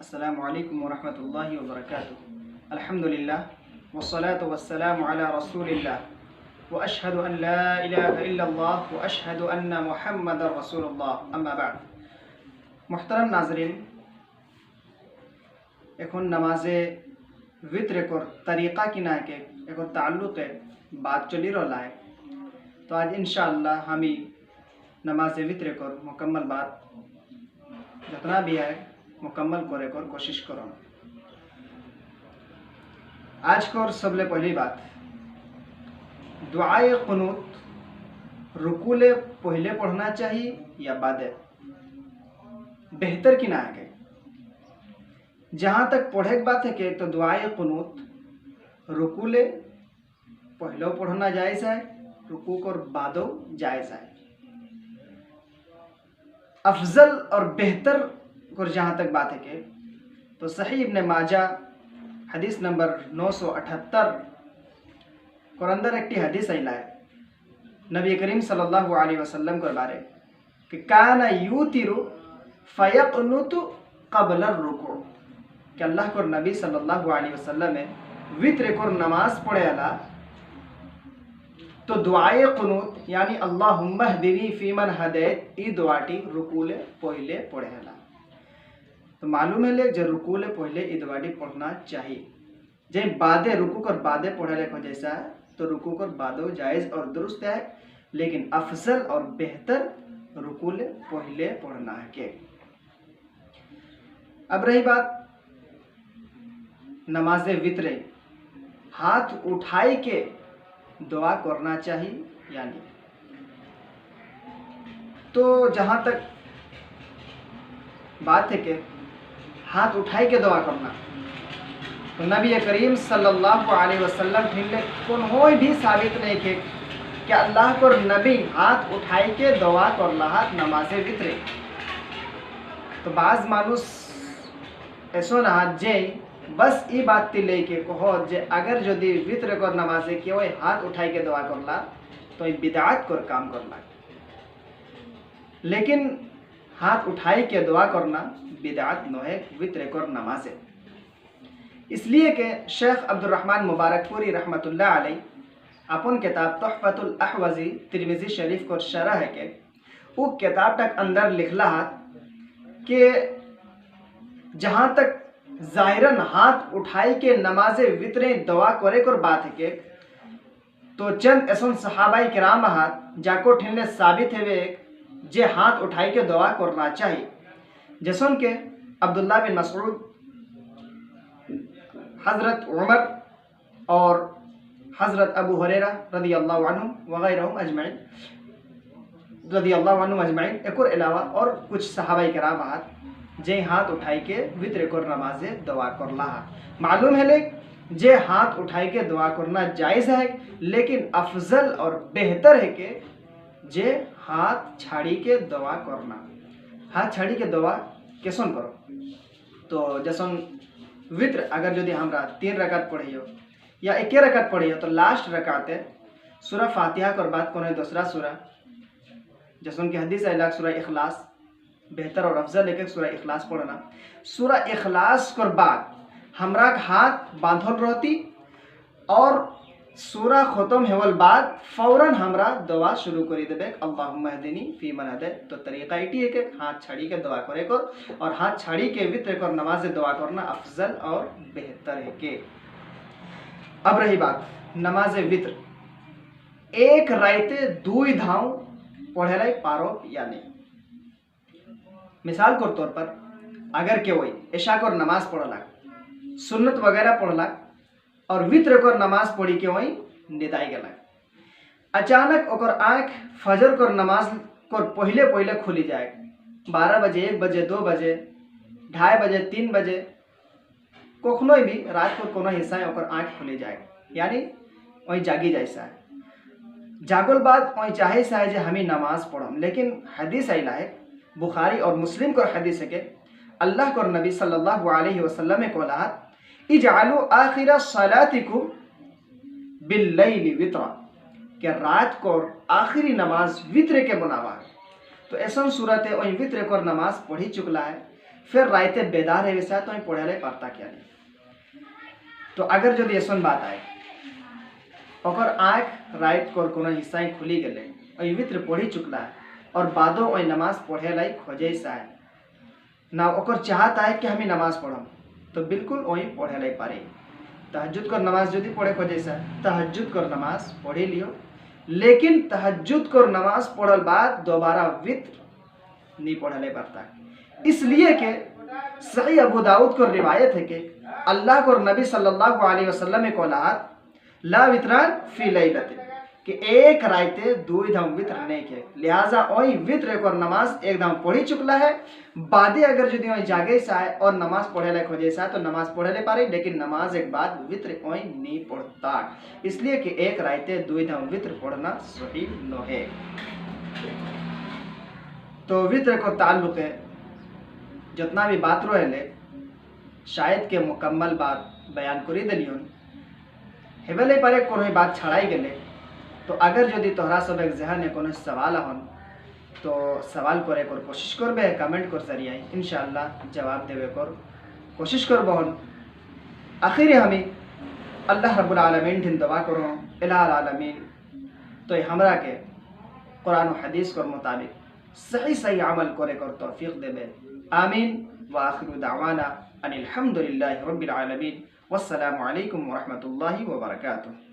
अस्सलामु अलैकुम वरहमतुल्लाहि वबरकातुहू। अल्हम्दुलिल्लाह वस्सलातु वस्सलामु अला रसूलिल्लाह व अशहदु अन ला इलाहा इल्लल्लाह व अशहदु अन्ना मुहम्मदर रसूलुल्लाह। अम्मा बाद। मुहतरम नाज़रीन, এখন नमाजे वित्र को तरीक़ा की ना के एक ताल्लुक़ बात चली रहा है। तो आज इंशाअल्लाह हम ही नमाज वित्र को मुकम्मल बात जितना भी है मुकम्मल करे को कोशिश करो। आज को सबले पहली बात, दुआए कुनूत रुकूले पहले पढ़ना चाहिए या बादे, बेहतर की ना है। जहाँ तक पढ़े की बात है कि तो दुआए कुनूत रुकूले पहले पढ़ना जायज़ है, रुकू और बादो जायज़ है। अफजल और बेहतर और जहाँ तक बात है कि तो सही इब्न माजा हदीस नंबर 978 और अंदर एक हदीस आइला है नबी करीम सल्लल्लाहु अलैहि वसल्लम के बारे कि काना यूतिरु फयक़नुतु क़ब्ल रुकू, कि अल्लाह को नबी सल्लल्लाहु अलैहि वसल्लम में वित्र को नमाज पढ़े अला तो दुआए कुनूत यानी अल्लाहुम्मा हदीनी फीमन हदैत ई दुआटी रुकूले पहले पढ़े अला। तो मालूम है ले जो रुकूले पहले ई दुआटी पढ़ना चाहिए। जब बादे रुकू कर बादे पढ़े ले को जैसा है तो रुकू कर बादो जायज़ और दुरुस्त है, लेकिन अफजल और बेहतर रुकूले पहले पढ़ना है के। अब रही बात नमाजे वित्रे, हाथ उठाई के दुआ करना चाहिए या नहीं। तो जहाँ तक बात है कि हाथ उठाई के दुआ करना, तो नबी करीम सल्लल्लाहु अलैहि वसल्लम ने कोई भी साबित नहीं किए कि अल्लाह को नबी हाथ उठाई के दुआ कर रहा नमाजे वित्रे। तो बाज मानुस ऐसो ना जे बस ई बात ती लेके कहो जे अगर यदि वित्र कर नमाजे के वही हाथ उठाई के दुआ करला तो बिदअत कर काम करला, लेकिन हाथ उठाई के दुआ करना बिदअत न है वित्र कर नमाजे। इसलिए कि शेख अब्दुल रहमान मुबारकपुरी रहमतुल्लाह अलैह अपन किताब तोहफतुल अहवज़ी तिरमिज़ी शरीफ को शरह है कि वो किताब तक अंदर लिखला कि जहाँ तक ज़ाहिरन हाथ उठाई के नमाजे वित्रे दुआ करे कर बात है कि तो चंद ऐसा सहाबाई किराम हाथ जाको ठिलने साबित है वे जे हाथ उठाई के दुआ करना चाहिए, जैसन के अब्दुल्ला बिन मसऊद, हज़रत उमर और हज़रत अबू हुरैरा रज़ियल्लाहु अन्हुम वग़ैरहुम अजमईन रज़ियल्लाहु अन्हुम अजमईन एक और अलावा और कुछ सहाबाई किराम हाथ जे हाथ उठाई के वित्र कर नमाजे दुआ करला। मालूम है ले जे हाथ उठाई के दुआ करना जायज़ है, लेकिन अफजल और बेहतर है कि जे हाथ छाड़ी के दुआ करना। हाथ छाड़ी के दुआ कैसन करो तो जैसन वित्र अगर यदि हमरा 3 रकात पढ़ियो या 1 रकात पढ़ियो तो लास्ट रकाते सूरा फातिहा कर बाद कोनो दूसरा सूरा जैसन की हदीस है सूरा इखलास बेहतर और अफजल एक सूरा इखलास पढ़ना। सूरा इखलास कर बाद हमरा हाथ बांधल रहती और सूरा ख़त्म होवल बाद फ़ौरन हमरा दुआ शुरू करी देबे अल्लाहुम्मा हदीनी फीमन हदैत। तो तरीक़ा इटी है कि हाथ छाड़ी के दुआ करे को और हाथ छाड़ी के वित्र कर नमाज दुआ करना अफजल और बेहतर है के। अब रही बात नमाज वित्र, एक रायते 2 धाव पढ़े पारो या नहीं। मिसाल के तौर पर अगर के वही ऐशा कर नमाज पढ़ला सुन्नत वगैरह पढ़ला और वित्र कर नमाज पढ़ी के वही निदाई गला, अचानक ओकर आँख फजर कर नमाज कर पहले पहले खुली जाए 12 बजे 1 बजे 2 बजे 2:30 बजे 3 बजे कखनो भी रात को कोनो हिस्सा है ओकर आँख खुली जाए यानी वही जागी जैसा है। जागल बाद वही चाहे सा है जे हमें नमाज पढ़म, लेकिन हदीस आइला है बुखारी और मुस्लिम को हदीस है कि अल्लाह को नबी सल्लल्लाहु अलैहि वसल्लम को कहा इजअलू आखिर सलातिकुम बिल्लैल वित्रा, कि रात को आखिरी नमाज वित्र के बनावा। तो ऐसा सूरत है वही वित्र को नमाज पढ़ी चुकला है फिर रायते बेदार है वैसा तो पढ़े लाई पारता क्या नहीं। तो अगर जो ऐसा बात आए और आँख रात को कोनो हिस्सा खुली गले और वित्र पढ़ी चुकला है और बादो और नमाज पढ़े लाई खोजे है ना ओकर चाहता है कि हमें नमाज पढ़म तो बिल्कुल वही पढ़े लाई पारे। तहज्जुद कर नमाज जो पढ़े खोजे से तहज्जुद कर नमाज पढ़े लियो, लेकिन तहज्जुद कर नमाज पढ़ल बाद दोबारा वित्र नहीं पढ़े लाई पड़ता, इसलिए कि सही अबू दाऊद को रिवायत है कि अल्लाह को नबी सल्लल्लाहु अलैहि वसल्लम को ला वित्रान फी लैलतिन कि एक रायते दो धाम वित्र नहीं के, लिहाजा वही वित्र को नमाज एक धाम पढ़ी चुकला है। बादे अगर जो वही जागे सा है और नमाज पढ़े ला खोजे सा तो नमाज पढ़े ले पारे, लेकिन नमाज एक बाद वित्र वही नहीं पढ़ता, इसलिए कि एक रायते दो धाम वित्र पढ़ना सही न है। तो वित्र को ताल्लुक है जितना भी बात रहे शायद के मुकम्मल बात बयान करी दिलियन हेबले पारे कोनो बात छड़ाई गले। तो अगर यदि तोहरा सब एक जहन में कोनो सवाल हन तो सवाल करे कर कोशिश करबे, कमेंट कर जरिए इंशाअल्लाह जवाब देवे कर कोशिश करबहन। आखिर हमें अल्लाह रब्बुल आलमीन दिन दुआ करो इलाह आलमीन तो हमरा के कुरान और हदीस के मुताबिक सही सही अमल करे कर तौफीक देवे। आमीन व आखिरु दावाना अनिल हम्दुलिल्लाहि रब्बिल आलमीन। वस्सलामु अलैकुम व रहमतुल्लाहि व बरकातुहू।